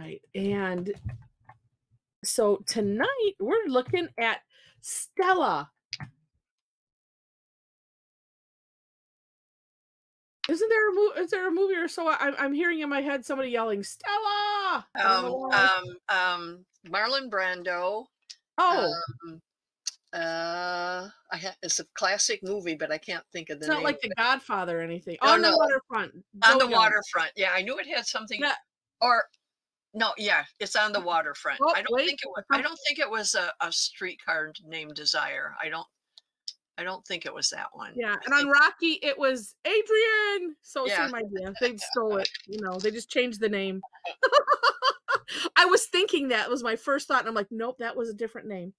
right. And so tonight we're looking at Stella. Isn't there a movie? Is there a movie or so? I'm hearing in my head somebody yelling Stella. I don't know why. Marlon Brando. Oh, Um, it's a classic movie, but I can't think of it's the not name like of The it. Godfather or anything. No, On the no, Waterfront, on Joe the Young. waterfront. Yeah, I knew it had something, Yeah. or no, yeah, it's on the waterfront. Oh, I don't wait. think it was. I don't think it was a streetcar named Desire. I don't think it was that one. Yeah, I and on think, Rocky, it was Adrian. So yeah. same idea. They stole it. They just changed the name. I was thinking that was my first thought, and I'm like, nope, that was a different name.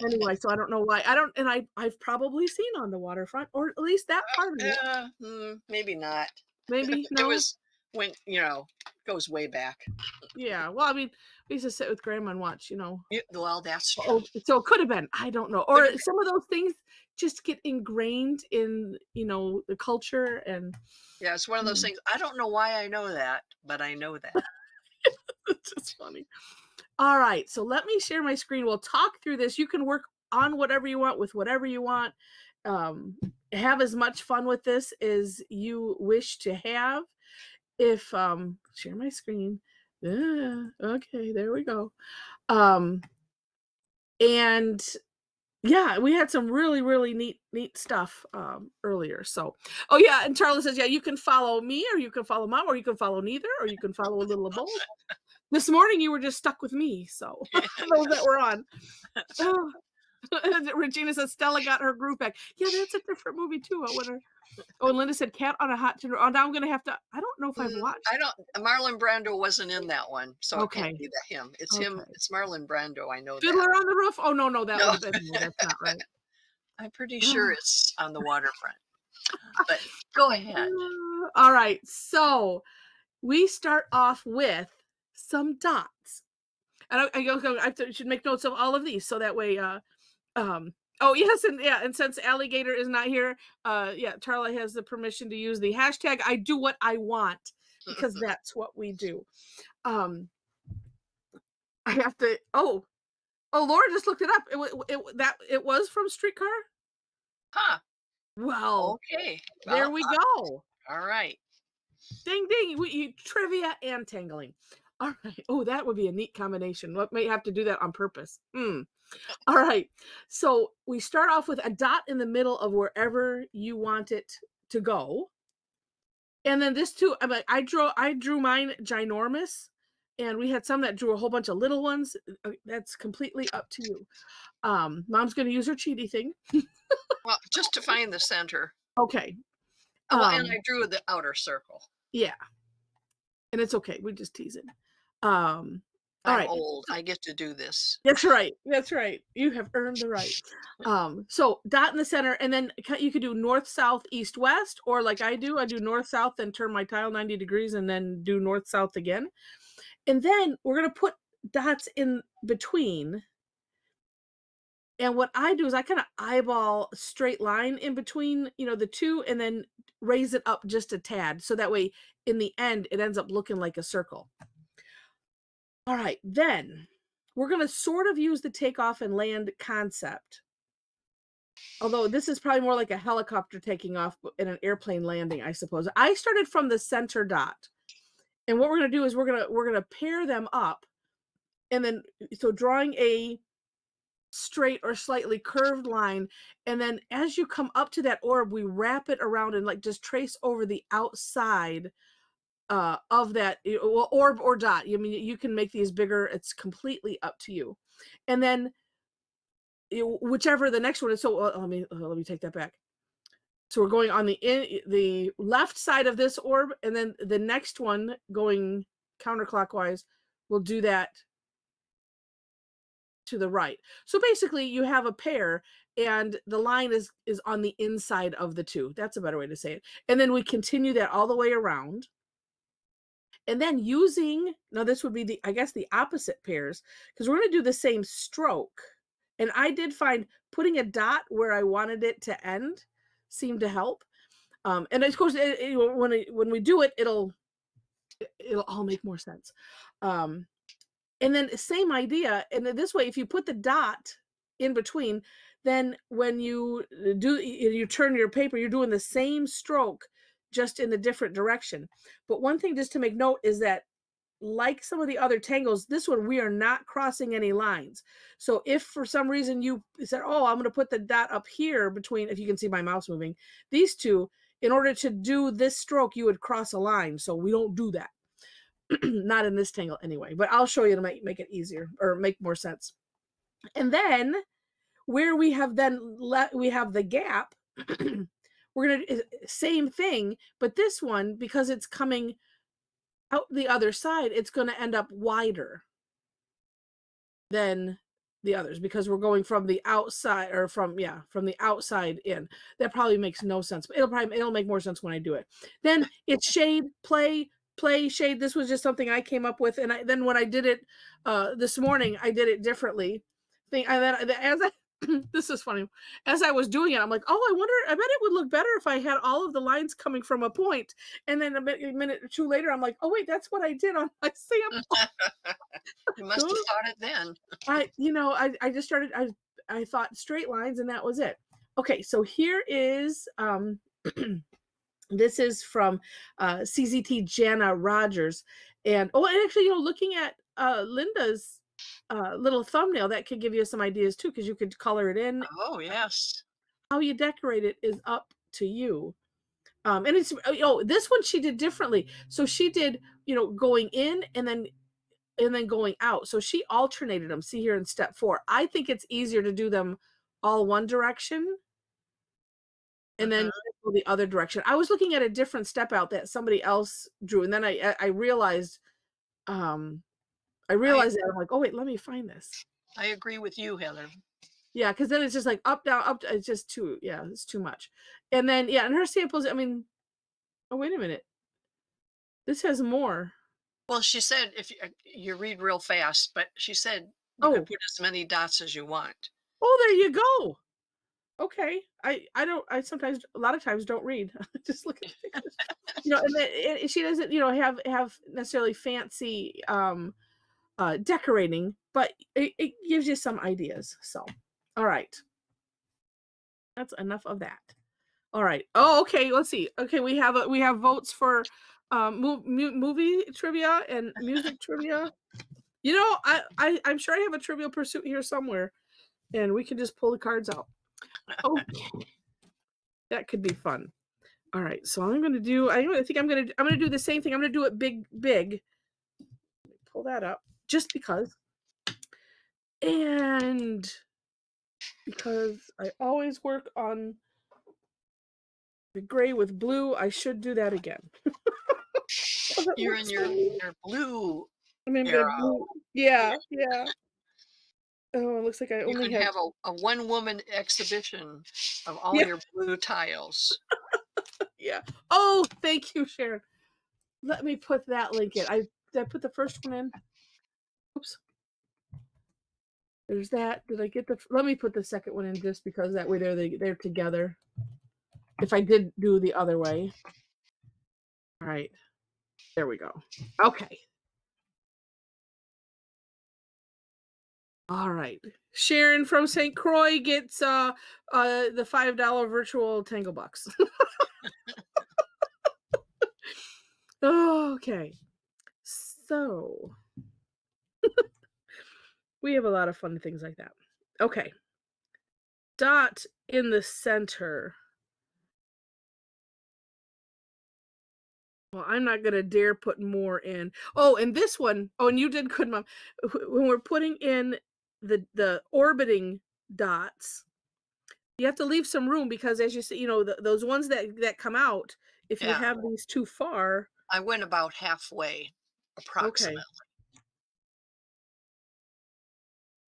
Anyway, so I don't know why. I don't, and I've probably seen On the Waterfront, or at least that part of it. Maybe not. Maybe It no. was when goes way back. Yeah. Well, I mean, we used to sit with grandma and watch. Well, that's true. Oh, so it could have been. I don't know. Could Or have some of those things just get ingrained in the culture, and Yeah, it's one of those mm, things. I don't know why I know that, but I know that. it's just funny. All right, so let me share my screen. We'll talk through this. You can work on whatever you want with whatever you want. Um, have as much fun with this as you wish to have. If share my screen. Okay, there we go. And yeah, we had some really, really neat stuff earlier. So, oh yeah, and Charlie says, yeah, you can follow me, or you can follow mom, or you can follow neither, or you can follow a little of both. This morning you were just stuck with me, so those that were on. Oh. Regina says Stella got her groove back. Yeah, that's a different movie too. I wonder. Oh, and Linda said Cat on a Hot Tin. Oh, now I'm gonna have to. I don't know if I've watched. I don't. Marlon Brando wasn't in that one, so it can't Okay, be him. It's him. okay. It's Marlon Brando. I know that. Fiddler on the Roof. Oh no, that would No, have been. No, that's not right. I'm pretty sure it's on the waterfront. But go ahead. All right, so we start off with some dots, and I should make notes of all of these so that way. Oh yes, and since Alligator is not here, yeah, Charlie has the permission to use the hashtag. I do what I want because that's what we do. Um, I have to. Oh, Laura just looked it up. It was from Streetcar. Huh. Well, Okay. there Well, we go. all right. Ding ding. Trivia and tangling. All right. Oh, that would be a neat combination. What may have to do that on purpose. All right. So we start off with a dot in the middle of wherever you want it to go. And then this too, I'm like, I drew mine ginormous, and we had some that drew a whole bunch of little ones. That's completely up to you. Mom's gonna use her cheaty thing. Well, just to find the center. Okay. Well, and Um, I drew the outer circle. yeah. And it's okay. We just tease it. All I'm right. old. I get to do this. That's right. That's right. You have earned the right. So dot in the center, and then you could do north, south, east, west, or like I do north, south, then turn my tile 90 degrees and then do north, south again. And then we're going to put dots in between. And what I do is I kind of eyeball a straight line in between, the two, and then raise it up just a tad. So that way in the end, it ends up looking like a circle. All right, then we're going to sort of use the takeoff and land concept. Although this is probably more like a helicopter taking off and an airplane landing, I suppose. I started from the center dot. And what we're going to do is we're going to pair them up. And then so drawing a straight or slightly curved line, and then as you come up to that orb, we wrap it around and like just trace over the outside of that orb or dot. I mean, you can make these bigger. It's completely up to you. And then whichever the next one is. So let me take that back. So we're going on the left side of this orb, and then the next one going counterclockwise. We'll do that to the right. So basically, you have a pair, and the line is on the inside of the two. That's a better way to say it. And then we continue that all the way around. And then now this would be the opposite pairs, because we're going to do the same stroke. And I did find putting a dot where I wanted it to end seemed to help. And of course, when we do it, it'll all make more sense. And then same idea, and then this way, if you put the dot in between, then when you you turn your paper, you're doing the same stroke, just in the different direction. But one thing just to make note is that, like some of the other tangles, this one we are not crossing any lines. So if for some reason you said, "Oh, I'm going to put the dot up here between," if you can see my mouse moving, these two, in order to do this stroke, you would cross a line. So we don't do that. Not in this tangle anyway, but I'll show you to make it easier or make more sense. And then where we have we have the gap, we're going to same thing, but this one, because it's coming out the other side, it's going to end up wider than the others because we're going from the outside, or from the outside in. That probably makes no sense, but it'll make more sense when I do it. Then it's shade, play, shade. This was just something I came up with, and then when I did it this morning, I did it differently. This is funny. As I was doing it, I'm like, oh, I bet it would look better if I had all of the lines coming from a point. And then a minute or two later, I'm like, oh wait, that's what I did on my sample. You must have thought it then. I just started, I thought straight lines, and that was it. Okay, so here is this is from CZT Jana Rogers. And actually, looking at Linda's little thumbnail, that could give you some ideas too, because you could color it in. Oh, yes. How you decorate it is up to you. And it's this one she did differently. So she did, going in and then going out. So she alternated them. See here in step 4. I think it's easier to do them all one direction and then go the other direction. I was looking at a different step out that somebody else drew, and then I realized that I'm like, oh wait, let me find this. I agree with you, Heather. Yeah, because then it's just like up, down, up. It's just it's too much. And then and her samples. I mean, oh wait a minute, this has more. Well, she said if you read real fast, but she said you Oh, could put as many dots as you want. oh, there you go. Okay, I sometimes, a lot of times, don't read. Just look at the pictures. And then she doesn't have necessarily fancy decorating, but it gives you some ideas. So, all right, that's enough of that. All right. Oh, okay. Let's see. Okay, we have votes for movie trivia and music trivia. I'm sure I have a Trivial Pursuit here somewhere, and we can just pull the cards out. Okay, that could be fun. All right, so I'm gonna do. I'm gonna do the same thing. I'm gonna do it big. Pull that up, just because, and because I always work on the gray with blue. I should do that again. You're in your blue I mean, era. blue. Yeah. Oh, it looks like I You only could have. have a one-woman exhibition of all Yeah. your blue tiles. Yeah. Oh, thank you, Sharon. Let me put that link in. Did I put the first one in? Oops. There's that. Did I get let me put the second one in, just because that way they're together. If I did do the other way. All right. There we go. Okay. All right. Sharon from St. Croix gets the $5 virtual Tangle Box. Okay. So we have a lot of fun things like that. Okay. Dot in the center. Well, I'm not going to dare put more in. Oh, and this one. Oh, and you did good, Mom. When we're putting in the orbiting dots, you have to leave some room, because as you see, those ones that come out, if you have these too far. I went about halfway, approximately. Okay.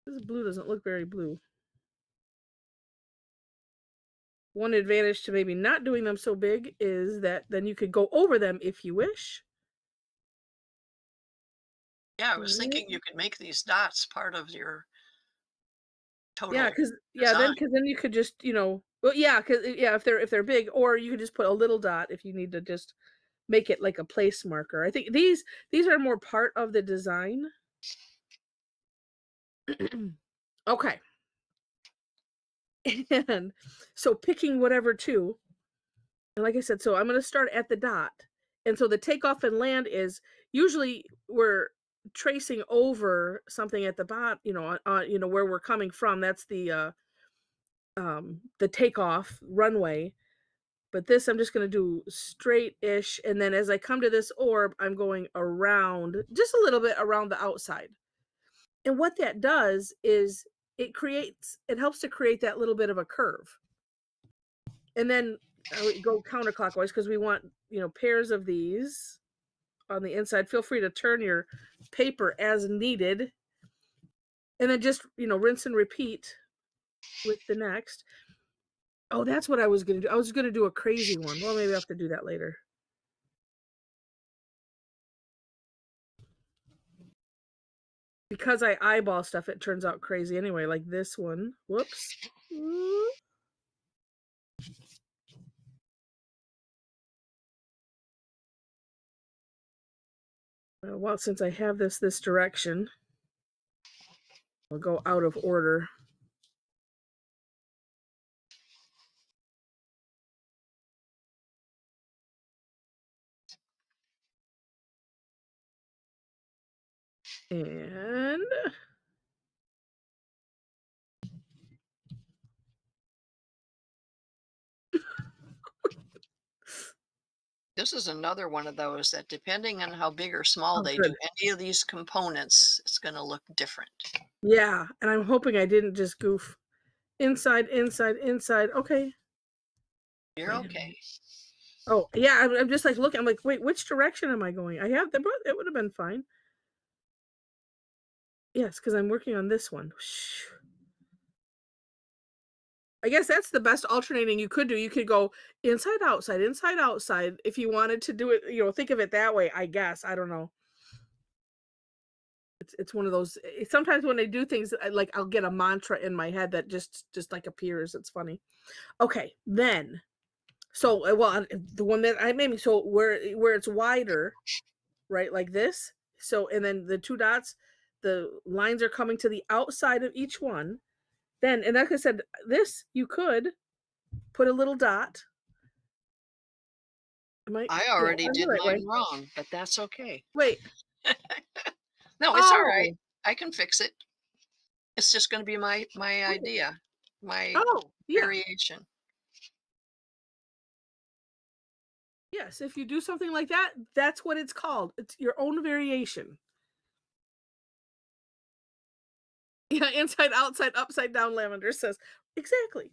This blue doesn't look very blue. One advantage to maybe not doing them so big is that then you could go over them if you wish. Yeah, I was thinking you could make these dots part of your total because design. then you could just, if they're big, or you could just put a little dot if you need to just make it like a place marker. I think these are more part of the design. Okay. And so picking whatever two, and like I said, so I'm gonna start at the dot. And so the takeoff and land is usually we're tracing over something at the bot, where we're coming from. That's the takeoff runway. But this I'm just gonna do straight-ish, and then as I come to this orb, I'm going around, just a little bit around the outside. And what that does is it helps to create that little bit of a curve. And then we go counterclockwise because we want, pairs of these on the inside. Feel free to turn your paper as needed. And then just, rinse and repeat with the next. Oh, that's what I was gonna do. I was gonna do a crazy one. Well, maybe I have to do that later. Because I eyeball stuff, it turns out crazy anyway, like this one. Whoops. Well, since I have this direction, I'll go out of order. And This is another one of those that depending on how big or small oh, they good. do any of these components, it's gonna look different. Yeah, and I'm hoping I didn't just goof. Inside, inside, inside. Okay. You're Wait a okay. minute. Oh, yeah, I'm just like looking. I'm like, wait, which direction am I going? I have the, but it would have been fine. Yes, because I'm working on this one. I guess that's the best alternating you could do. You could go inside, outside, if you wanted to do it, think of it that way, I guess. I don't know. It's one of those sometimes when I do things, like I'll get a mantra in my head that just like appears. It's funny. Okay, then. So the one that I made me so where it's wider, right? Like this. So and then the two dots, the lines are coming to the outside of each one. Then and like I said, this you could put a little dot. I Yeah, already I'm the did right way. mine wrong, but that's okay. Wait. No, it's all right. Oh, I can fix it. It's just gonna be my wait. idea, my Oh, yeah. variation. Yes, if you do something like that, that's what it's called. It's your own variation. Yeah, inside, outside, upside down, lavender says. Exactly.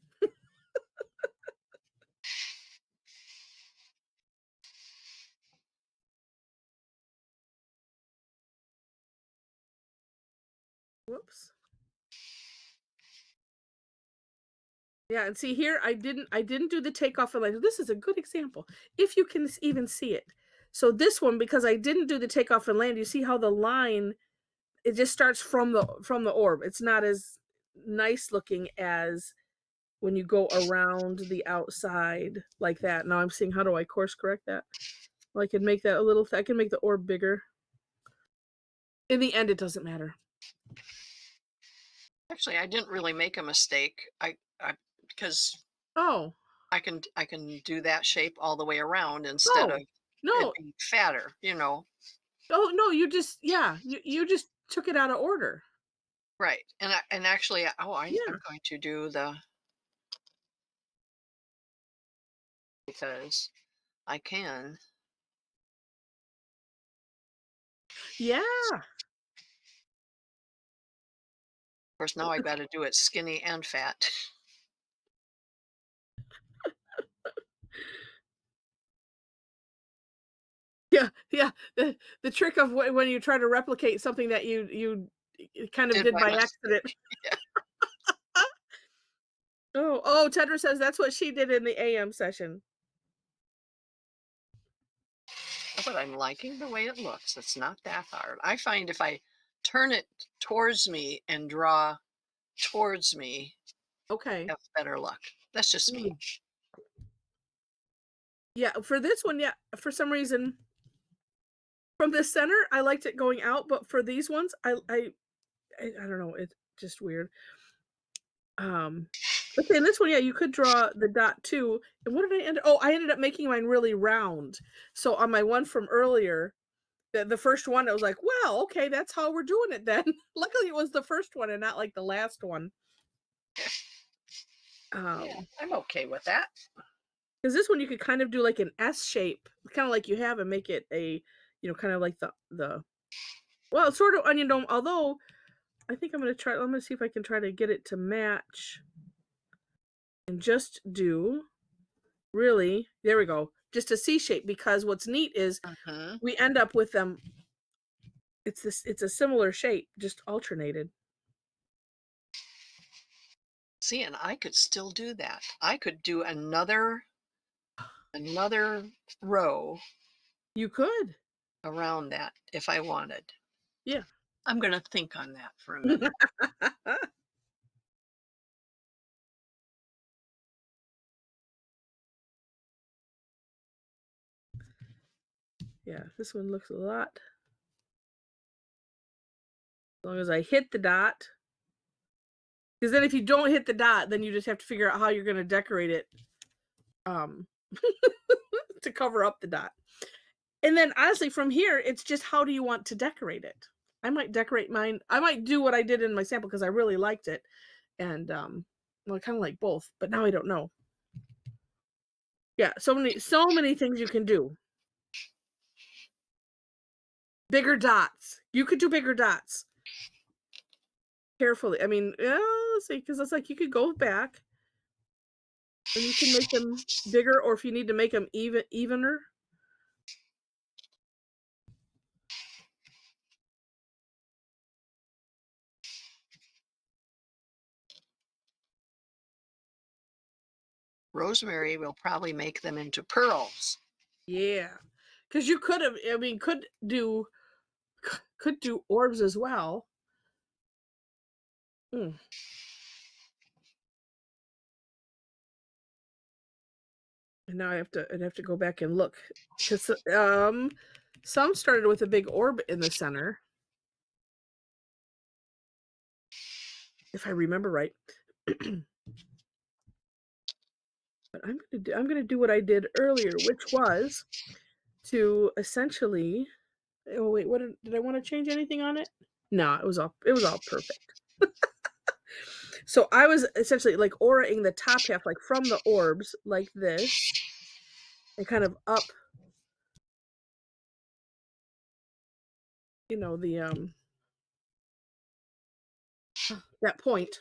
Whoops. Yeah, and see here, I didn't do the takeoff and landing. This is a good example, if you can even see it. So this one, because I didn't do the takeoff and land, you see how the line, it just starts from the orb. It's not as nice looking as when you go around the outside like that. Now I'm seeing how do I course correct that? Well, I can make that a little, I can make the orb bigger. In the end, it doesn't matter. Actually, I didn't really make a mistake. I because Oh, I can do that shape all the way around instead of oh, it no, being fatter, you know? oh no, yeah, you just took it out of order. Right. And actually, I'm Yeah, going to do the because I can. Of yeah, course, now I got to do it skinny and fat. yeah, yeah. The trick of when you try to replicate something that you kind of Did did by by accident. mistake. Yeah. Oh, Tedra says that's what she did in the AM session. But I'm liking the way it looks. It's not that hard. I find if I turn it towards me and draw towards me, Okay. have better luck. That's just me. Mm. Yeah, for this one, yeah, for some reason, from the center, I liked it going out, but for these ones, I don't know, it's just weird. Um, okay, and this one, yeah, you could draw the dot too. And what did I end oh, I ended up making mine really round. So on my one from earlier, the first one, I was like, "Well, okay, that's how we're doing it then." Luckily, it was the first one and not like the last one. Yeah, Um, I'm okay with that. because this one you could kind of do like an S shape, kind of like you have, and make it a, kind of like the well, sort of onion dome. Although I think I'm gonna try. I'm gonna see if I can try to get it to match and just do really. There we go. Just a C shape because what's neat is Mhm. we end up with them. It's this. It's a similar shape, just alternated. See, and I could still do that. I could do another row You could, around that if I wanted. yeah. I'm gonna think on that for a minute. Yeah, this one looks a lot. As long as I hit the dot, because then if you don't hit the dot, then you just have to figure out how you're gonna decorate it, um, to cover up the dot. And then honestly, from here, it's just how do you want to decorate it? I might decorate mine. I might do what I did in my sample because I really liked it, and well, I kind of like both, but now I don't know. Yeah, so many things you can do. Bigger dots. You could do bigger dots carefully. I mean, let's see, because it's like you could go back and you can make them bigger, or if you need to make them evener. Rosemary will probably make them into pearls. Yeah, because you could have. I mean, could do orbs as well. Mm. And now I'd have to go back and look because some started with a big orb in the center, if I remember right. But I'm gonna do what I did earlier, which was to essentially. Oh wait, did I want to change anything on it? No, it was all perfect. So I was essentially like auraing the top half, like from the orbs, like this, and kind of up, the that point.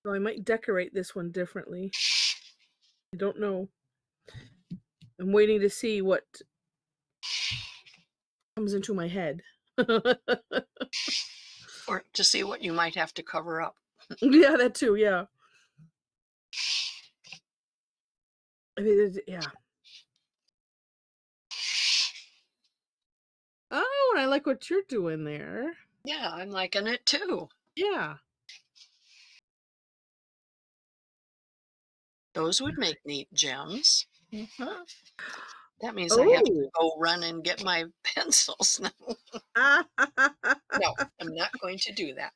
So I might decorate this one differently. I don't know. I'm waiting to see what comes into my head. Or to see what you might have to cover up. Yeah, that too. Yeah. I mean, yeah. Oh, and I like what you're doing there. Yeah, I'm liking it too. Yeah. Those would make neat gems. Mhm. That means I have to Oh. go run and get my pencils now. No, I'm not going to do that.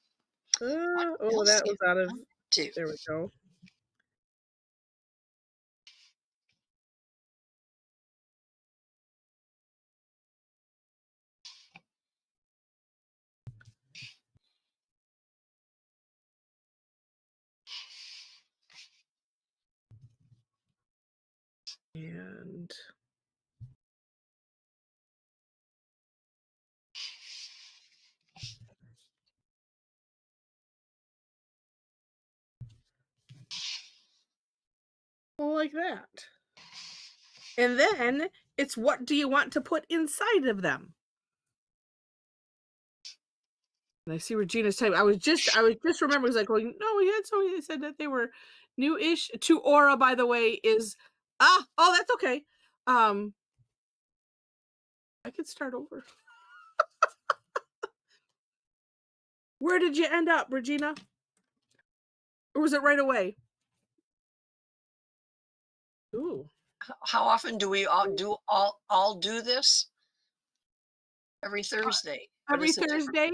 What Oh, else that can was out of. I do? There we go. And well, like that. And then it's what do you want to put inside of them? And I see Regina's type. I was just remembering, it's like, well, no, we had somebody that said that they were new-ish to Aura, by the way, is oh, that's okay. Um, I could start over. Where did you end up, Regina? Or was it right away? Ooh. How often do we all do this? Every Thursday, but Every it's a different Thursday?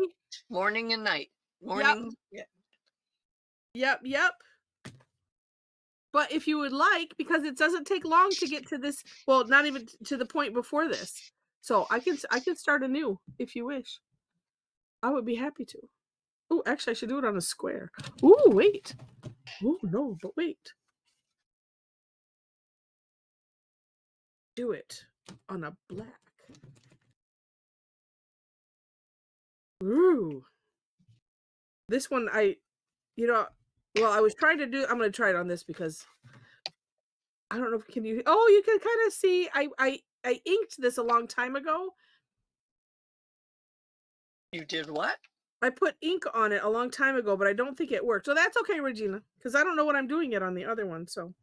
morning and night. Yep. Morning, yeah. Yep. But if you would like, because it doesn't take long to get to this, well, not even to the point before this. So I can start anew if you wish. I would be happy to. Oh, actually I should do it on a square. Ooh, wait. Oh no, but wait. Do it on a black. Ooh. This one well, I was trying to do I'm gonna try it on this because I don't know if you can kind of see I inked this a long time ago. You did what? I put ink on it a long time ago, but I don't think it worked. So that's okay, Regina, because I don't know what I'm doing yet on the other one. So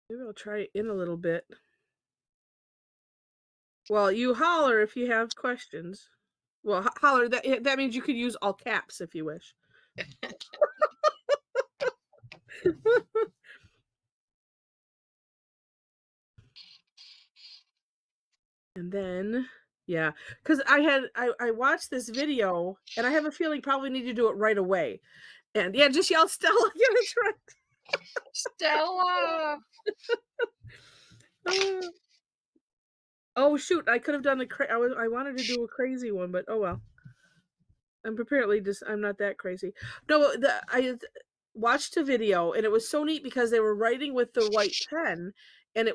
maybe I'll try it in a little bit. Well, you holler if you have questions. Well, holler, that means you could use all caps if you wish. And then, yeah, because I watched this video and I have a feeling probably need to do it right away. And yeah, just yell Stella. Yeah, that's right. Stella! Oh shoot, I could have done I wanted to do a crazy one, but oh well. I'm not that crazy. No, I watched a video and it was so neat because they were writing with the white pen and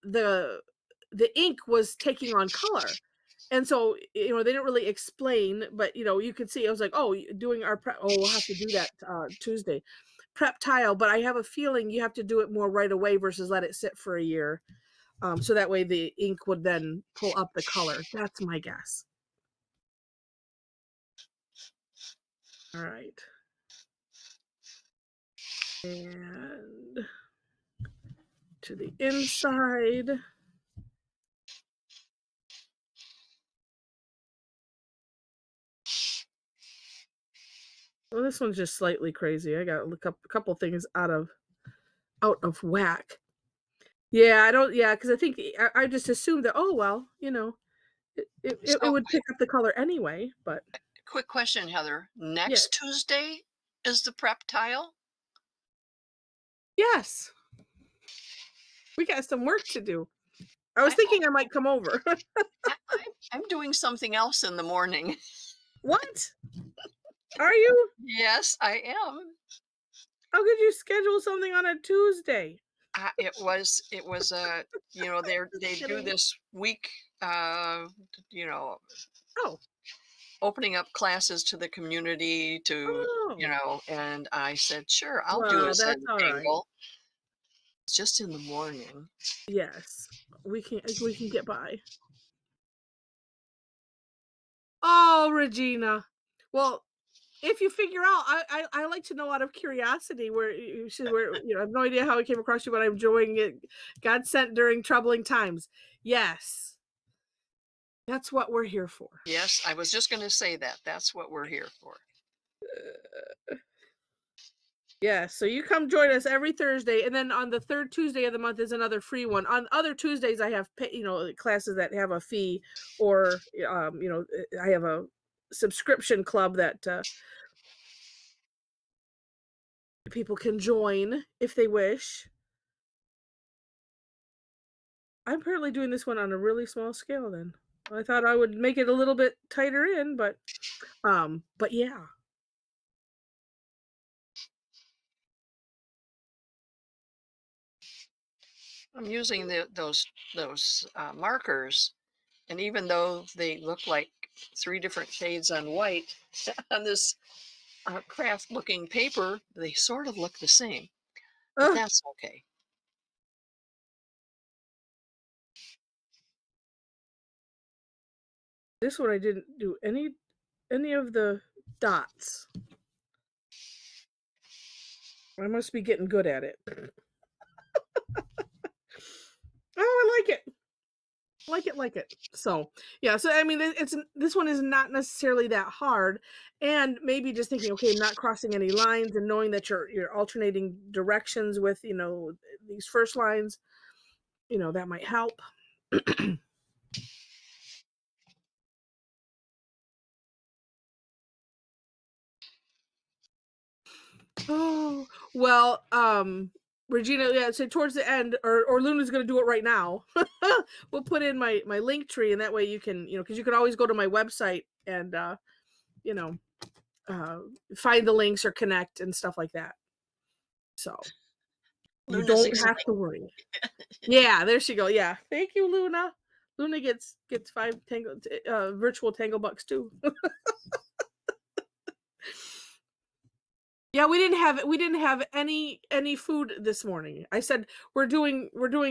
the ink was taking on color. And so, they didn't really explain, but you could see I was like, "Oh, doing our prep. Oh, we'll have to do that Tuesday. Prep tile, but I have a feeling you have to do it more right away versus let it sit for a year. So that way the ink would then pull up the color. That's my guess. All right. And to the inside. Well, this one's just slightly crazy. I got to look up a couple things out of whack. Yeah, I don't. Yeah, because I think I just assumed that. Oh well, it So, would pick up the color anyway. But quick question, Heather. yeah, Next Tuesday is the prep tile? yes, we got some work to do. I was I, thinking I might come over. I'm doing something else in the morning. What? Are you? Yes, I am. How could you schedule something on a Tuesday? It was they Just do kidding. this week, uh, you know, Oh, opening up classes to the community oh. and I said, sure, I'll do a Well, that's all right. Zentangle. It's just in the morning. Yes, we can get by. Oh, Regina. Well, if you figure out, I like to know out of curiosity I have no idea how it came across you, but I'm enjoying it. God sent during troubling times. Yes, that's what we're here for. Yes, I was just going to say that. That's what we're here for. Yeah, so you come join us every Thursday, and then on the third Tuesday of the month is another free one. On other Tuesdays, I have classes that have a fee, or I have a subscription club that people can join if they wish. I'm apparently doing this one on a really small scale. Then I thought I would make it a little bit tighter in, but yeah. I'm using those markers, and even though they look like three different shades on white on this craft looking paper, they sort of look the same, but Ugh, that's okay. this one I didn't do any of the dots. I must be getting good at it. like it. So yeah, so I mean, it's this one is not necessarily that hard, and maybe just thinking, okay, I'm not crossing any lines, and knowing that you're alternating directions with these first lines, that might help. Oh well, Regina, yeah. So towards the end, or Luna's going to do it right now. We'll put in my link tree, and that way you can because you can always go to my website and you know find the links or connect and stuff like that. So you Luna's don't have to excited. worry. Yeah, there she go. Yeah, thank you, Luna. Luna gets 5 virtual Tangle bucks too. Yeah, we didn't have any food this morning. I said we're doing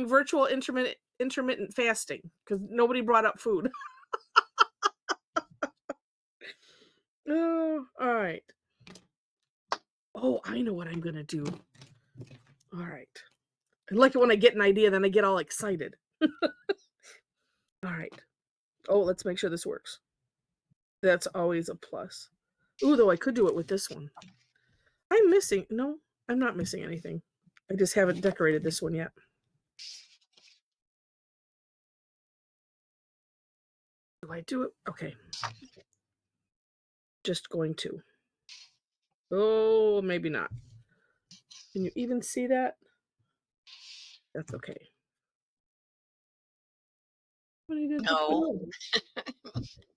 virtual intermittent fasting because nobody brought up food. Oh, all right. Oh, I know what I'm gonna do. All right. I like it when I get an idea, then I get all excited. All right. Oh, let's make sure this works. That's always a plus. Ooh, though I could do it with this one. No, I'm not missing anything. I just haven't decorated this one yet. Do I do it? Okay. Just going to. Oh, maybe not. Can you even see that? That's okay. What do you do? No.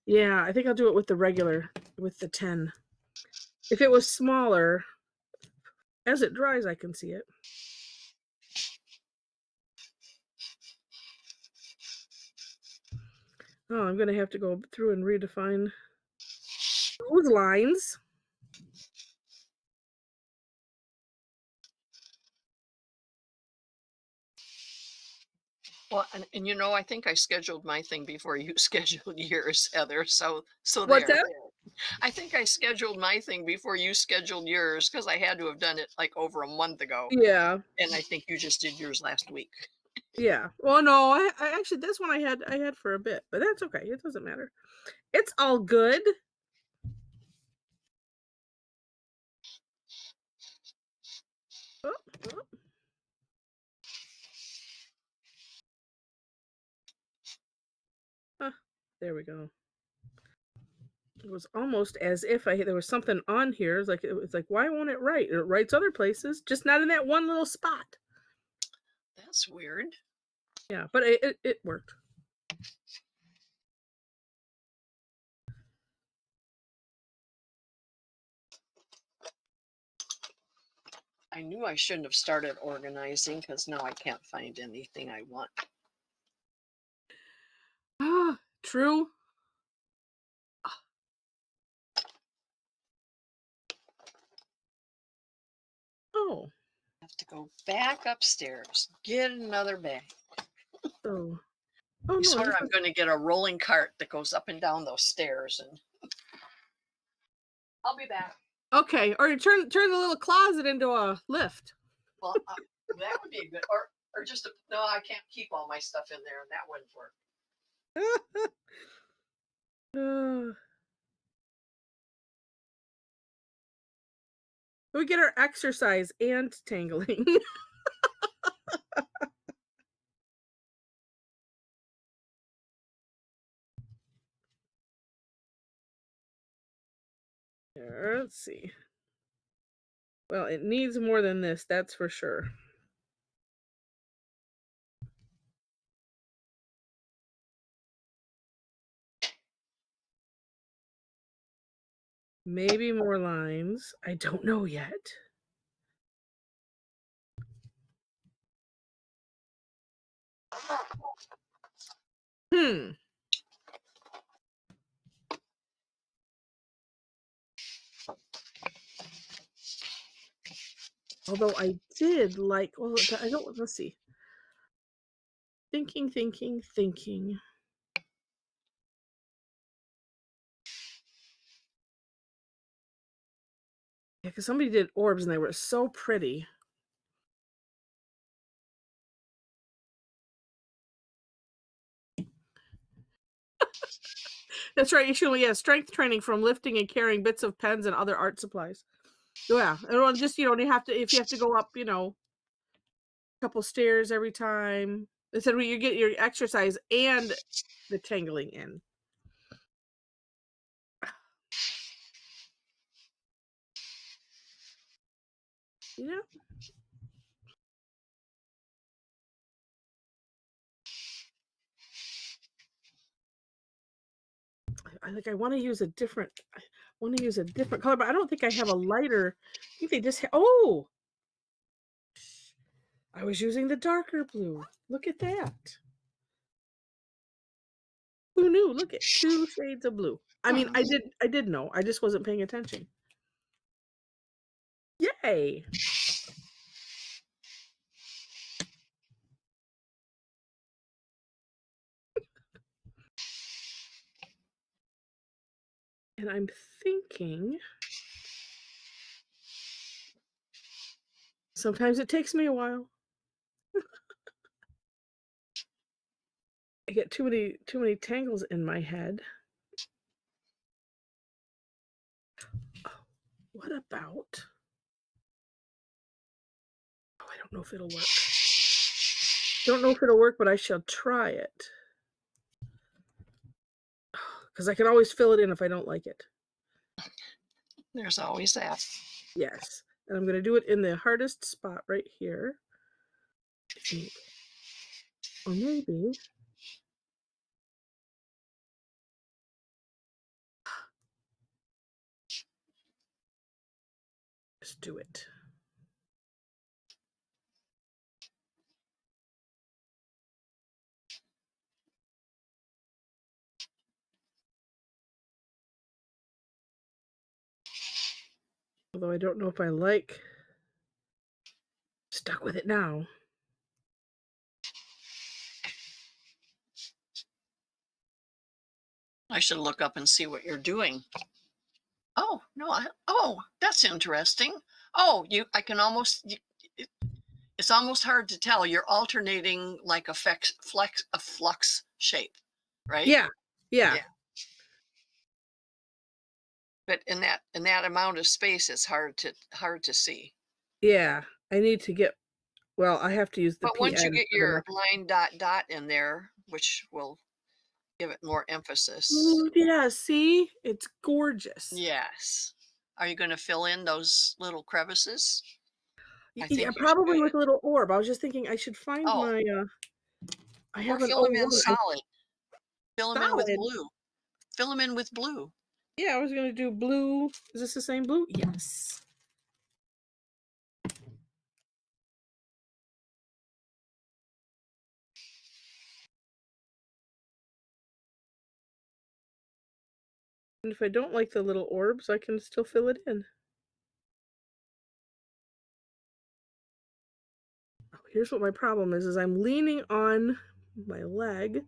Yeah, I think I'll do it with the 10. If it was smaller, as it dries, I can see it. Oh, I'm going to have to go through and redefine those lines. Well, and I think I scheduled my thing before you scheduled yours, Heather. So What's there. that? I think I scheduled my thing before you scheduled yours because I had to have done it like over a month ago, Yeah. and I think you just did yours last week. Yeah. Well, no, I actually this one I had for a bit, but that's okay. It doesn't matter. It's all good. Oh, oh. Huh, there we go. It was almost as if there was something on here. It was like, why won't it write? It writes other places, just not in that one little spot. That's weird. Yeah, but it worked. I knew I shouldn't have started organizing because now I can't find anything I want. Ah, true. Oh, I have to go back upstairs, get another bag. oh, oh I no, swear this I'm is going to get a rolling cart that goes up and down those stairs, and I'll be back. okay. Or you turn the little closet into a lift. Well, that would be a good, or just no. I can't keep all my stuff in there, and that wouldn't work. We get our exercise and tangling. Let's see. Well, it needs more than this, that's for sure. Maybe more lines. I don't know yet. Hmm. Although I did like, well, I don't, let's see. Thinking. Yeah, because somebody did orbs and they were so pretty. That's right, you should yeah, strength training from lifting and carrying bits of pens and other art supplies. Yeah, and just, you have to if you have to go up, a couple stairs every time, instead where you get your exercise and the tangling in. You know? I wanna use a different color, but I don't think I have a lighter. I think they just oh! I was using the darker blue. Look at that. Who knew? Look at 2 shades of blue. I mean, Hmm. I did know, I just wasn't paying attention. Yay! And I'm thinking sometimes it takes me a while. I get too many tangles in my head. Oh, what about oh, I don't know if it'll work. Don't know if it'll work, but I shall try it. Because I can always fill it in if I don't like it. There's always that. Yes. And I'm gonna do it in the hardest spot right here, I think. Or maybe just do it. Although I don't know if I like stuck with it now. I should look up and see what you're doing. Oh, no, oh, that's interesting. Oh, I can almost, it, it's almost hard to tell. You're alternating like a flux shape, right? Yeah. Yeah. Yeah. But in that amount of space, it's hard to see. Yeah. I need to get well, I have to use the But once you PN get for the your next. line dot dot in there, which will give it more emphasis. Ooh, yeah, see? It's gorgeous. Yes. Are you going to fill in those little crevices? I Yeah, think you probably should. with a little orb. I was just thinking I should find Oh, my, I or have an fill them in '01. I solid. Fill them in with solid. blue. Fill them in with blue. Yeah, I was gonna do blue. Is this the same blue? Yes. And if I don't like the little orbs, I can still fill it in. Oh, here's what my problem is I'm leaning on my leg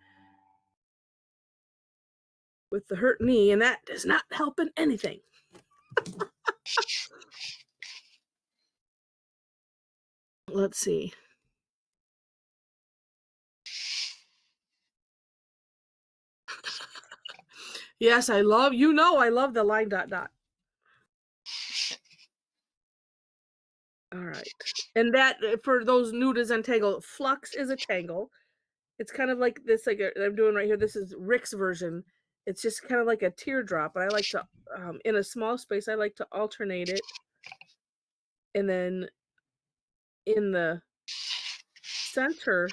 with the hurt knee, and that does not help in anything. Let's see. Yes, I love the line dot dot. All right. And that for those new to Zentangle, flux is a tangle. It's kind of like this, like I'm doing right here. This is Rick's version. It's just kind of like a teardrop, but I like to, in a small space, I like to alternate it. And then in the center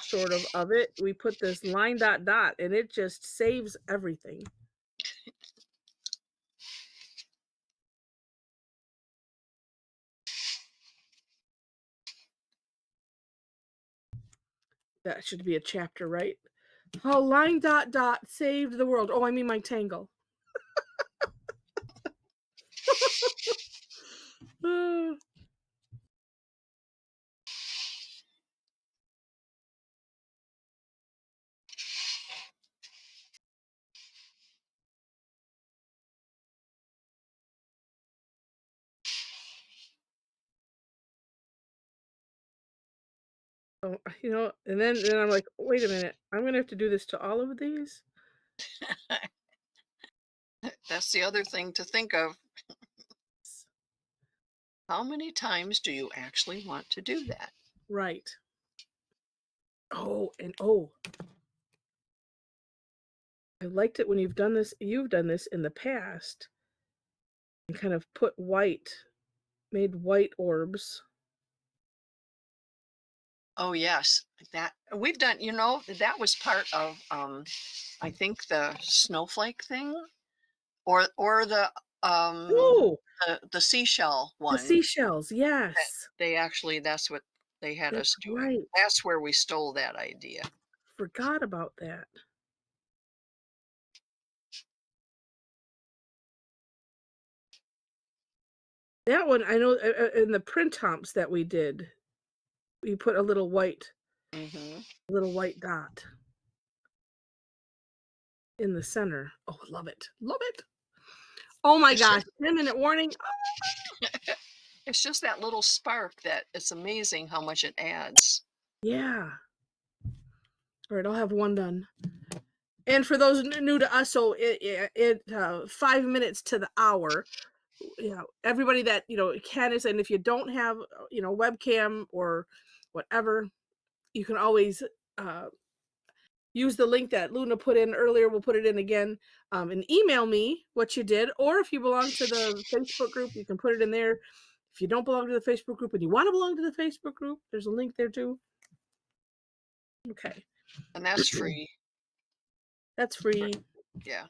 of it, we put this line dot dot, and it just saves everything. That should be a chapter, right? How line dot dot saved the world. Oh, I mean my tangle. Uh, oh, and then I'm like, wait a minute, I'm gonna have to do this to all of these. That's the other thing to think of. How many times do you actually want to do that? Right. Oh, I liked it when you've done this in the past and kind of made white orbs. Oh, yes. That we've done, that was part of, I think the snowflake thing or Oh, the seashell the one. seashells, That yes. that's what they had That's us doing. right. That's where we stole that idea. Forgot about that. That one, I know, in the print humps that we did, we put Hmm. a little white dot in the center. Oh, love it. Love it. Oh my It's gosh, just 10-minute warning. it's just that little spark that it's amazing how much it adds. Yeah. All right, I'll have one done. And for those new to us, so 5 minutes to the hour, everybody that, can is, and if you don't have, webcam or whatever, you can always, uh, use the link that Luna put in earlier. We'll put it in again, and email me what you did. Or if you belong to the Facebook group, you can put it in there. If you don't belong to the Facebook group and you want to belong to the Facebook group, there's a link there too. Okay. And that's free. That's For, free. yeah.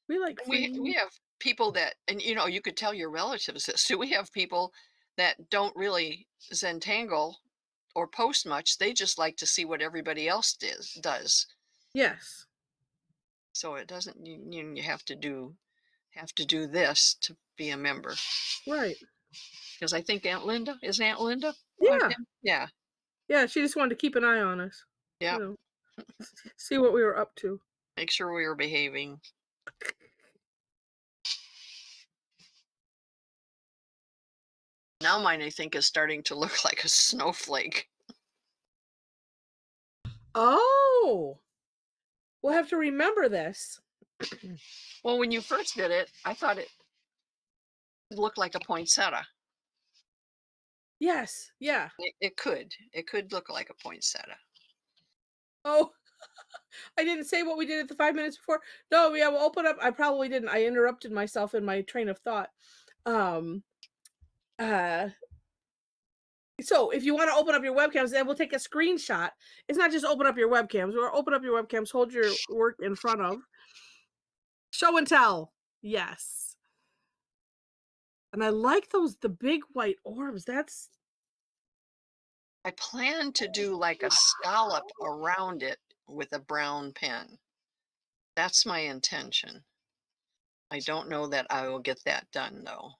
We like And we free. have people that, and you could tell your relatives this too. We have people that don't really Zentangle or post much. They just like to see what everybody else does. Yes. So it doesn't you have to do this to be a member. Right. Because I think Aunt Linda on Yeah. him? Yeah. Yeah. She just wanted to keep an eye on us, you Yep. know, see what we were up to. Make sure we were behaving. Now mine I think is starting to look like a snowflake. Oh, we'll have to remember this. Well, when you first did it, I thought it looked like a poinsettia. Yes. Yeah. It could. It could look like a poinsettia. Oh, I didn't say what we did at the 5 minutes before. No, yeah, we'll open up. I probably didn't. I interrupted myself in my train of thought. Um, uh, so if you want to open up your webcams, then we'll take a screenshot. It's not just open up your webcams, or open up your webcams, hold your work in front of. Show and tell. Yes. And I like the big white orbs. That's I plan to do like a scallop around it with a brown pen. That's my intention. I don't know that I will get that done though.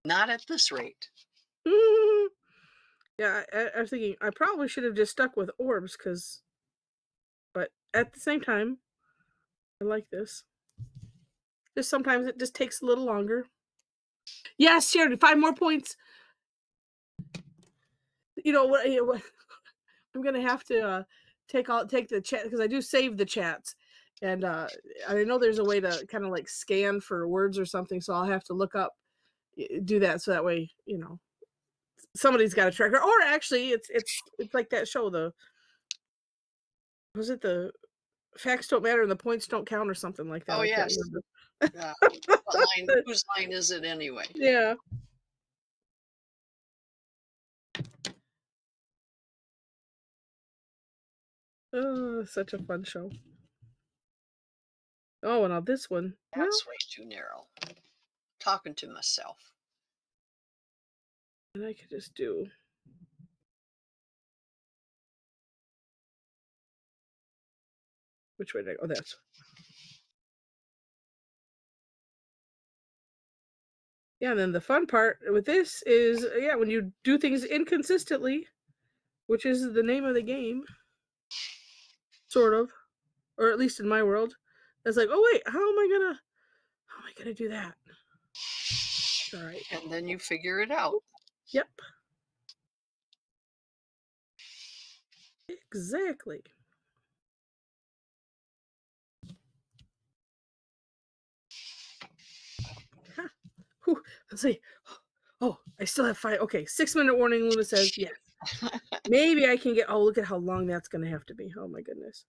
Not at this rate. yeah, I was thinking I probably should have just stuck with orbs but at the same time, I like this. Just sometimes it just takes a little longer. Yes, Sharon, 5 more points. What I'm gonna have to take the chat because I do save the chats. And I know there's a way to kind of like scan for words or something, so I'll have to do that so that way, somebody's got a tracker. Or actually it's like that show, the facts don't matter and the points don't count or something like that. Oh I can't yes. remember. Yeah. Whose line is it anyway? Yeah. Oh, such a fun show. Oh, and now this one. Well, That's way too narrow. Talking to myself. and I could just do which way did I go? Oh, that's yeah, and then the fun part with this is when you do things inconsistently, which is the name of the game, sort of, or at least in my world. It's like, oh wait, how am I gonna do that? All right. And then you figure it out. Yep. Exactly. Ha. Whew. Let's see. Oh, I still have 5. Okay, 6-minute warning, Luna says. Yes. Maybe I can get, oh, look at how long that's going to have to be. Oh, my goodness.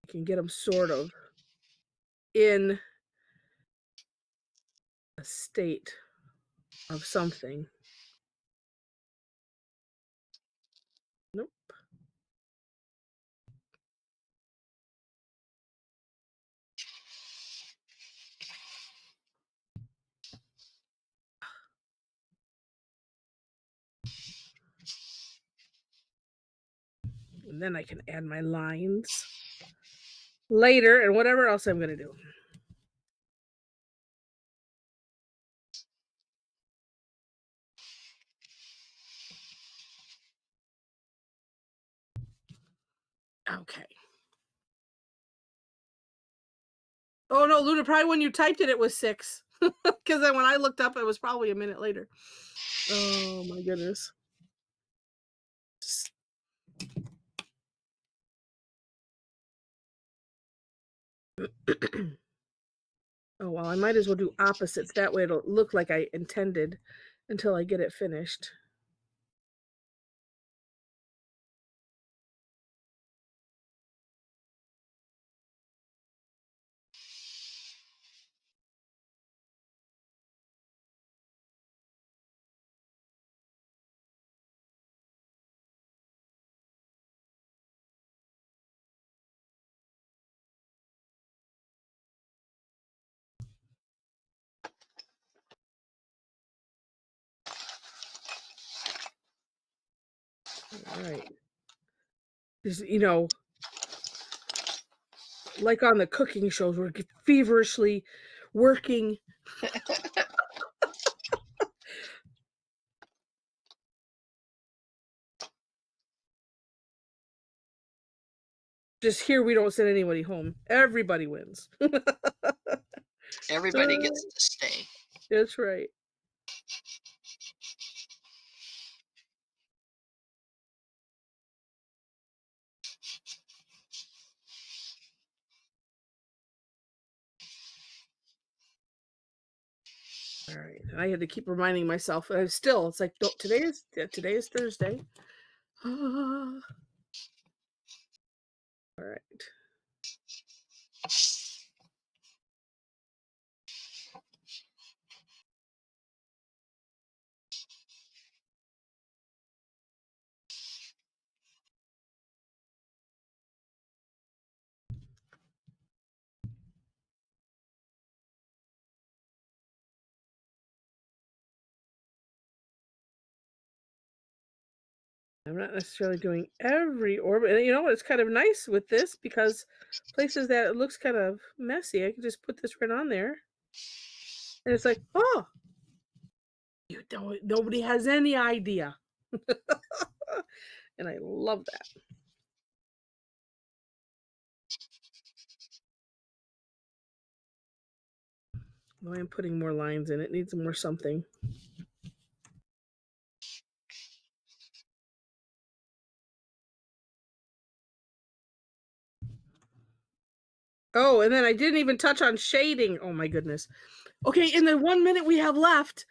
I can get them sort of in a state of something. Nope. And then I can add my lines later and whatever else I'm going to do. Okay. Oh no, Luna, probably when you typed it, it was 6. Because then when I looked up, it was probably a minute later. Oh my goodness. Oh well, I might as well do opposites. That way it'll look like I intended until I get it finished. All right. Just, like on the cooking shows, we're feverishly working. Just here, we don't send anybody home. Everybody wins. Everybody gets to stay. That's right. All right. And I had to keep reminding myself. And it's like, today is Thursday. All right. I'm not necessarily doing every orbit. And you know what? It's kind of nice with this because places that it looks kind of messy, I can just put this right on there. And it's like, oh, nobody has any idea. And I love that. Well, I'm putting more lines in. It needs more something. Oh, and then I didn't even touch on shading. Oh my goodness. Okay, in the 1 minute we have left,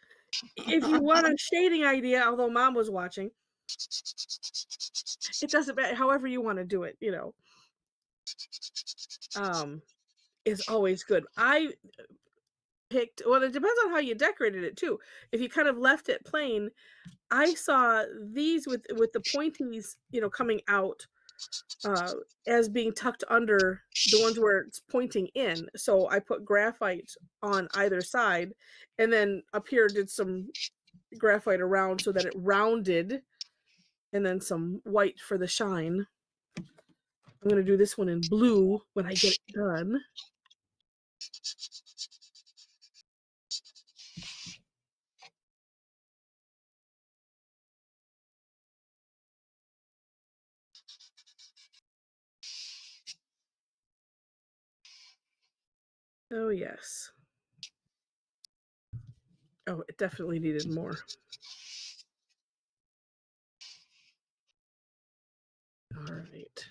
if you want a shading idea, although Mom was watching, it doesn't matter. However you want to do it, is always good. I picked, well, it depends on how you decorated it too. If you kind of left it plain, I saw these with the pointies, coming out as being tucked under the ones where it's pointing in. So I put graphite on either side, and then up here did some graphite around so that it rounded, and then some white for the shine. I'm going to do this one in blue when I get it done. Oh yes. Oh, it definitely needed more. All right.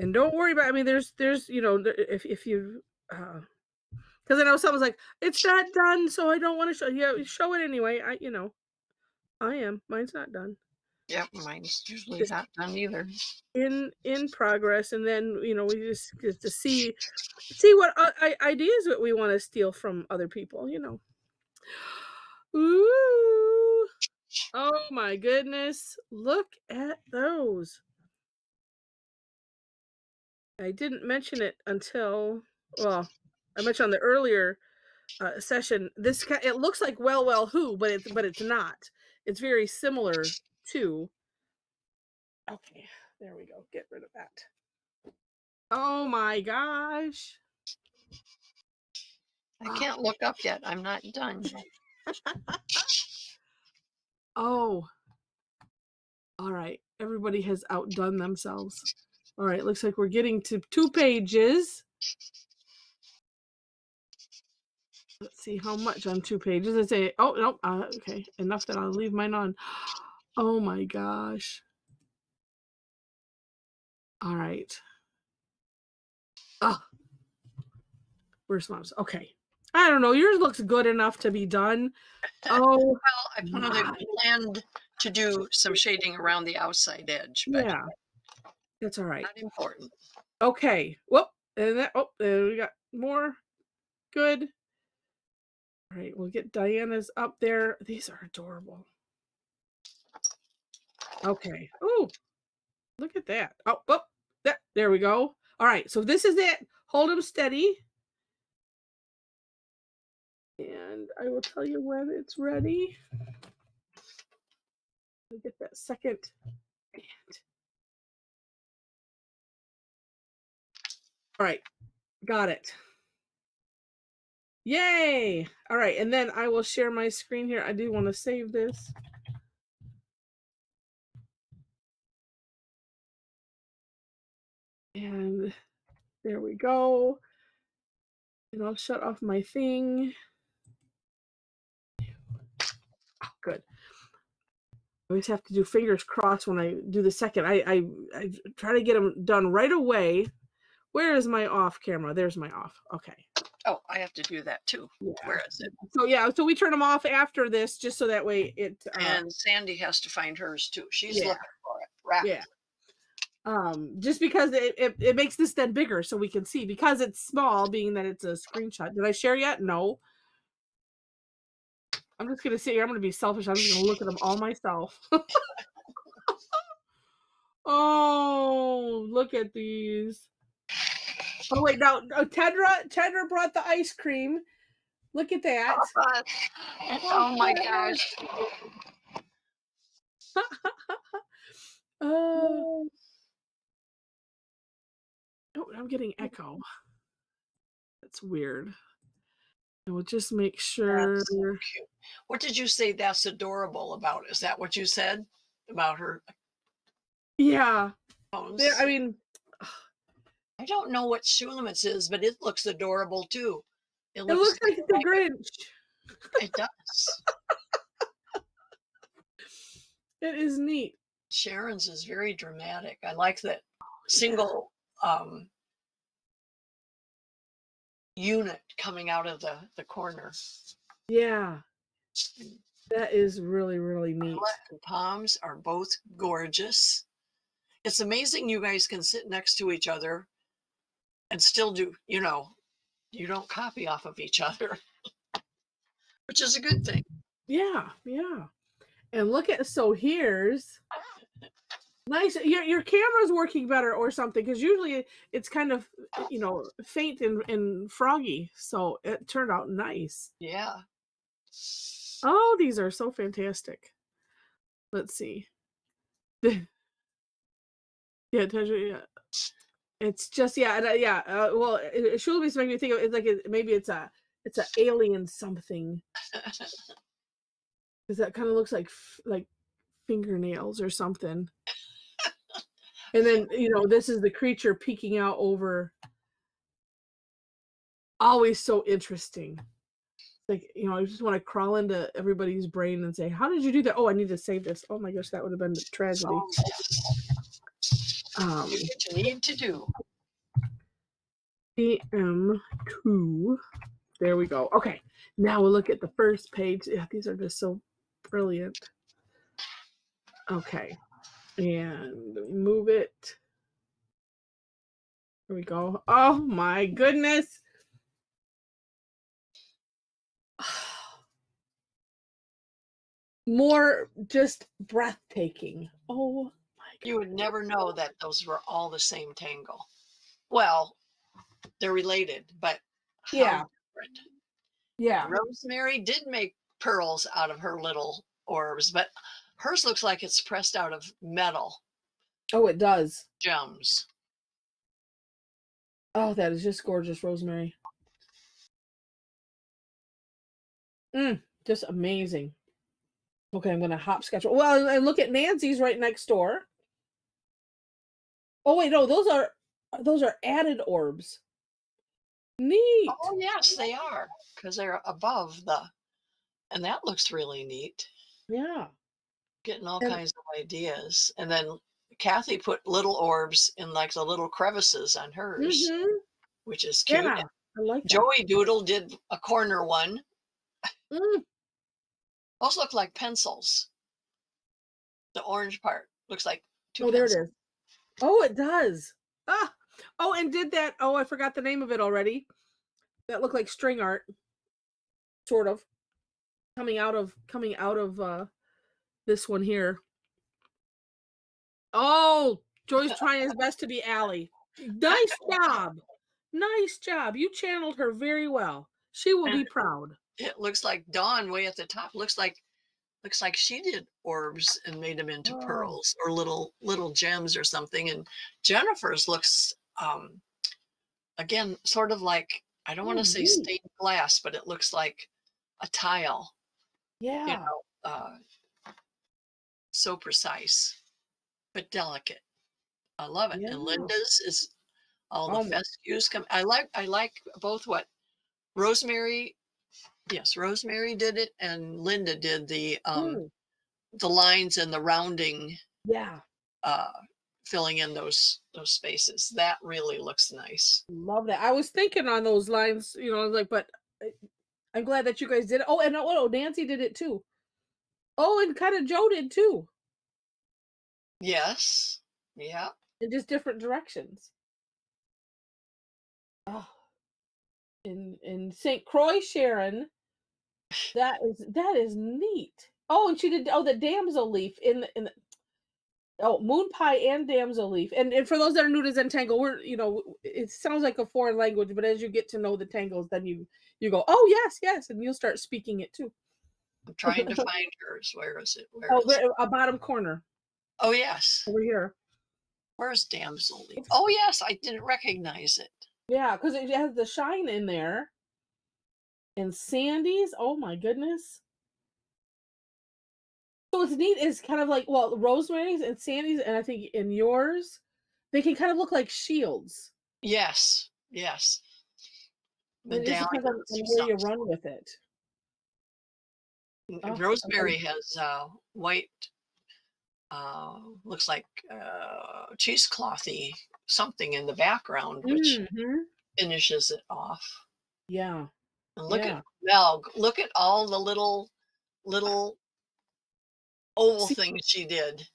And don't worry about, I mean, there's, if you, because I know someone's like, it's not done, so I don't want to show. Yeah, show it anyway. I am. Mine's not done. Yep, mine's usually Just not done either. in progress, and then we just get to see what ideas that we want to steal from other people. Ooh! Oh my goodness! Look at those. I didn't mention it until, well, I mentioned on the earlier session. It looks like who, but it's not. It's very similar to. Okay, there we go. Get rid of that. Oh my gosh! I can't look up yet. I'm not done. Oh, all right. Everybody has outdone themselves. All right, looks like we're getting to 2 pages. Let's see how much on 2 pages. I say, oh no, okay, enough that I'll leave mine on. Oh my gosh. All right. Oh, where's mom's? Okay. I don't know. Yours looks good enough to be done. Oh Well, I my. planned to do some shading around the outside edge, but Yeah, that's all right. not important. Okay. Whoop. And that, oh, we got more. Good. All right, we'll get Diana's up there. These are adorable. Okay. Oh, look at that. Oh, oh, there we go. All right, so this is it. Hold them steady. And I will tell you when it's ready. Let me get that second. All right, got it. Yay! All right, and then I will share my screen here. I do want to save this. And there we go. And I'll shut off my thing. Oh, good. I always have to do fingers crossed when I do the second. I try to get them done right away. Where is my off camera? There's my off. Okay. Oh, I have to do that too. Yeah. Where is it? So we turn them off after this, just so that way it. And Sandy has to find hers too. She's Yeah. looking for it. Right. Yeah. Just because it makes this then bigger so we can see, because it's small, being that it's a screenshot. Did I share yet? No. I'm just gonna sit here. I'm gonna be selfish. I'm just gonna look at them all myself. Oh, look at these. Oh wait, no, Tedra brought the ice cream. Look at that. Oh my gosh. Oh, I'm getting echo. That's weird. I will just make sure. That's so cute. What did you say that's adorable about? Is that what you said about her Yeah. bones? I mean, I don't know what Shoe Limits is, but it looks adorable too. it looks like the Grinch. It does. It is neat. Sharon's is very dramatic. I like that single unit coming out of the corner. Yeah. That is really, really neat. Violet and Tom's are both gorgeous. It's amazing you guys can sit next to each other and still do, you don't copy off of each other, which is a good thing. Yeah, yeah. And look at, so here's nice. Your camera's working better or something, because usually it's kind of faint and froggy. So it turned out nice. Yeah. Oh, these are so fantastic. Let's see. Yeah, yeah. It's just well, it should always make me think of it's like maybe it's a alien something, because that kind of looks like fingernails or something. And then this is the creature peeking out over. always so interesting. Like, you know, I just want to crawl into everybody's brain and say, "How did you do that?" Oh, I need to save this. Oh my gosh, that would have been a tragedy. Oh, yes. Do Um, what you need to do. PM2. There we go. Okay, now we'll look at the first page. Yeah, these are just so brilliant. Okay, and move it. Here we go. Oh my goodness. More just breathtaking. Oh my You god. would never know that those were all the same tangle. Well, they're related, but how Yeah, different. yeah. Rosemary did make pearls out of her little orbs, but hers looks like it's pressed out of metal Oh, it does. gems. Oh, that is just gorgeous, Rosemary. Just amazing. Okay, I'm gonna hop sketch. Well, and look at Nancy's right next door. Oh wait, no, those are added orbs. Neat. Oh, yes, they are because they're above the, and that looks really neat. Yeah. Getting all And kinds of ideas. And then Kathy put little orbs in like the little crevices on hers, mhm. which is cute. Yeah, I like that. Joey Doodle did a corner one. Mm. Those look like pencils. The orange part looks like two Oh, there it pencils. is. Oh, it does. Ah. Oh, and did that. Oh, I forgot the name of it already. That looked like string art, sort of coming out of this one here. Oh, Joy's trying his best to be Allie. Nice job. Nice job. You channeled her very well. She will And be proud. it looks like Dawn way at the top. Looks like she did orbs and made them into Oh, pearls or little gems or something. And Jennifer's looks again sort of like, I don't want oh, to say neat. stained glass, but it looks like a tile, you Yeah. know, so precise but delicate. I love it. And Yeah. Linda's is all the Oh my. fescues come. I like both what Rosemary, yes, Rosemary did it and Linda did Mm, the lines and the rounding, yeah. uh filling in those spaces. That really looks nice. Love that. I was thinking on those lines, like, but I- I'm glad that you guys did it. Oh, and Nancy did it too. Oh, and kind of Joe did too, Yes. Yeah. in just different directions. Oh, in St. Croix, Sharon. That is neat. Oh, and she did the damsel leaf moon pie and damsel leaf. And for those that are new to Zentangle, it sounds like a foreign language, but as you get to know the tangles, then you go, "Oh, yes, yes," and you'll start speaking it too. I'm trying to find hers. Where is it? Where Oh, is it? a bottom corner Oh, yes. over here. Where's damsel leaf? It's Oh, yes, I didn't recognize it. Yeah, because it has the shine in there. And Sandy's, oh my goodness. So what's neat is kind of like, well, Rosemary's and Sandy's, and I think in yours, they can kind of look like shields. Yes. Yes. It just depends on, Medallions or where you something. run with it. Oh, Rosemary has white, looks like cheeseclothy something in the background, which mhm. finishes it off. Yeah, And look at yeah. Mel. Look at all the little oval See, things she did.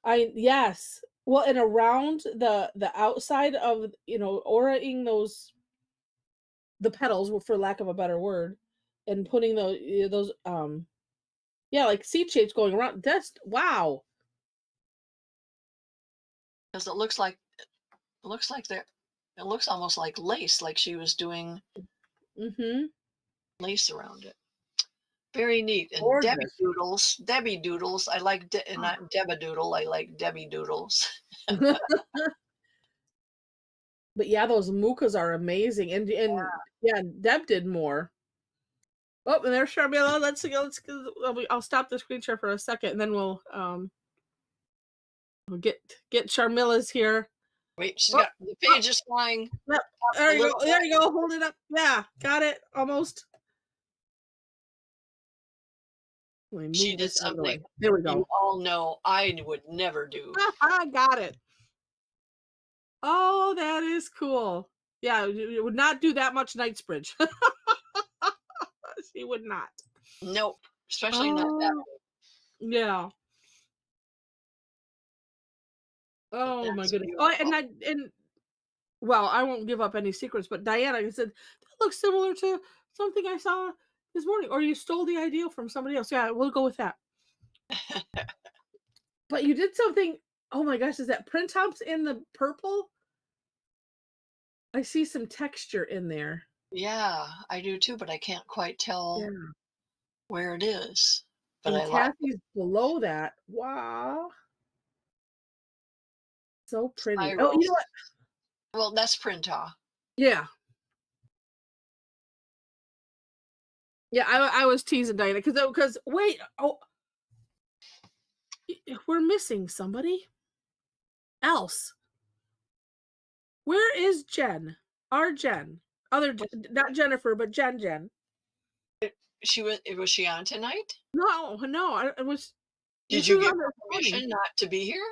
yes. Well, and around the outside of, auraing the petals, for lack of a better word, and putting those yeah, like seed shapes going around. That's wow. Because it looks like it looks almost like lace, like she was doing Mhm. lace around it. Very neat. And Gorgeous. Debbie Doodles. I like, and not Debadoodle. I like Debbie Doodles. But yeah, those mukas are amazing, and yeah, Deb did more. Oh, and there's Sharmila. Let's go. Let's go. I'll stop the screen share for a second, and then we'll get Sharmila's here. Wait, she's Oh, got the oh, page is flying yep. up a There you little go. There bit. you go. Hold it up. Yeah, got it. Almost. Let me She move did this out of the something way. There we you go. all know I would never do. Got it. Oh, that is cool. Yeah, you would not do that much Knightsbridge. She would not. Nope, especially not that Oh, yeah. one. Oh my That's goodness. Oh, beautiful. and well, I won't give up any secrets, but Diana said that looks similar to something I saw this morning, or you stole the idea from somebody else. Yeah, we'll go with that. But you did something. Oh my gosh, is that print tops in the purple? I see some texture in there. Yeah, I do too, but I can't quite tell Yeah. where it is. But And I like Kathy's below that. Wow. So pretty. Oh, you know spirals. what? Well, that's printaw. Yeah. Yeah, I was teasing Diana because wait, oh, we're missing somebody else. Where is Jen? Our Jen. Not Jennifer, but Jen. Was she on tonight? No, it was Did she you was give on her this morning. permission not to be here?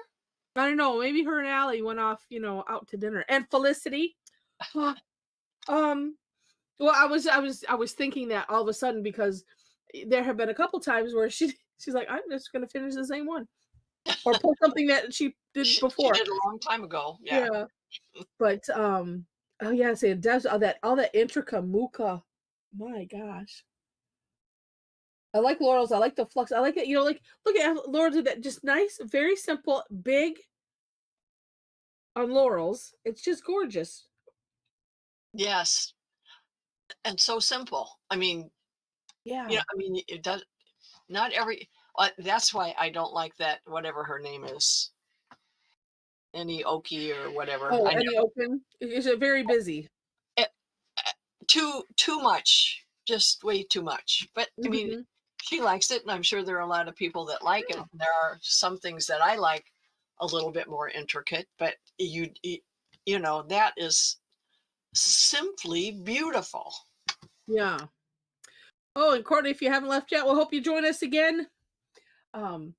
I don't know, maybe her and Allie went off, out to dinner. And Felicity. Huh, um, well, I was thinking that all of a sudden because there have been a couple times where she's like, I'm just gonna finish the same one. Or pull something that she did She before. did a long time ago. Yeah. Yeah. But oh yeah, see it does all that intricamuca. My gosh. I like laurels. I like the flux. I like it, like look at laurels with that just nice, very simple, big on laurels. It's just gorgeous. Yes. And so simple. I mean, Yeah. it does not every that's why I don't like that whatever her name is. Any Oki or whatever. Oh, I any never open? Is it very busy? eh, too much. Just way too much. But I mean, Mhm. she likes it, and I'm sure there are a lot of people that like it. Yeah. There are some things that I like a little bit more intricate, but that is simply beautiful. Yeah. Oh, and Courtney, if you haven't left yet, we'll hope you join us again. Um,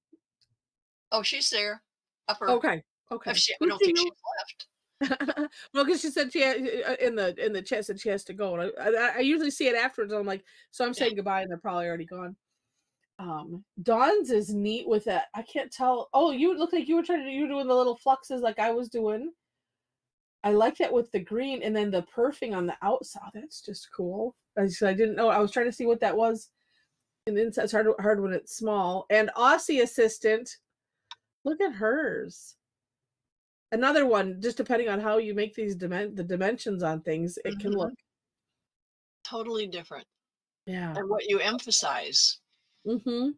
Oh, she's there. Upper. okay. If Okay. she, I Who's don't she think she's you? left. Well, because she said she had, in the chat said she has to go, and I usually see it afterwards. And I'm like, so I'm saying goodbye, and they're probably already gone. Dawn's is neat with that. I can't tell. Oh, you look like you were doing the little fluxes like I was doing. I like that with the green and then the perfing on the outside. That's just cool. I didn't know. I was trying to see what that was. And inside it's hard when it's small. And Aussie assistant, look at hers. Another one, just depending on how you make these the dimensions on things, it can look. Mhm. Totally different. Yeah. And what you emphasize, Mm-hmm.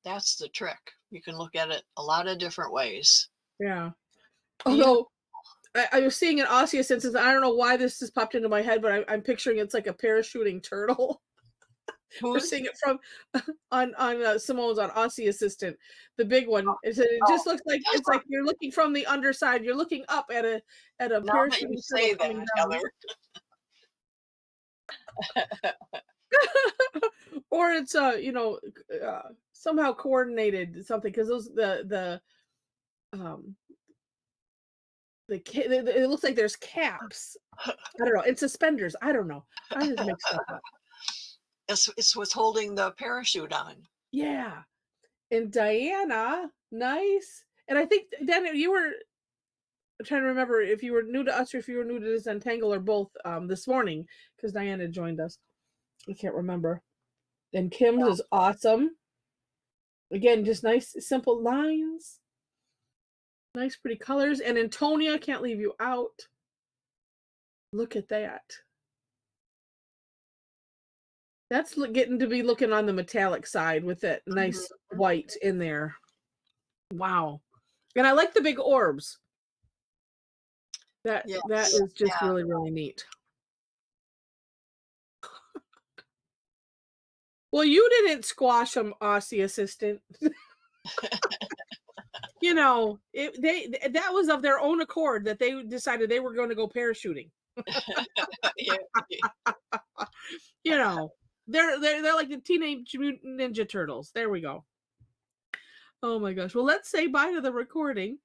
that's the trick. You can look at it a lot of different ways. Yeah. Beautiful. Although I was seeing an Aussie assistant. I don't know why this just popped into my head, but I'm picturing it's like a parachuting turtle. We're Who's seeing it from on Simone's on Aussie Assistant, the big one. It oh, just looks like it's like you're looking from the underside. You're looking up at a now that you parachuting turtle say coming that, down, Heather. or it's somehow coordinated something because those um it looks like there's caps. I don't know. It's suspenders. I don't know. I just make stuff up. It's what's holding the parachute on. Yeah. And Diana, nice. And I think Diana, you were I'm trying to remember if you were new to us or if you were new to Zentangle or both this morning because Diana joined us. I can't remember. And Kim's is awesome. Again, just nice, simple lines, nice, pretty colors. And Antonia, can't leave you out. Look at that. That's getting to be looking on the metallic side with that nice Mhm. white in there. Wow. And I like the big orbs. That Yes. is just Yeah. really, really neat. Well, you didn't squash them, Aussie assistant. You know, that was of their own accord that they decided they were going to go parachuting. Yeah. You know, they're like the Teenage Mutant Ninja Turtles. There we go. Oh my gosh. Well, let's say bye to the recording.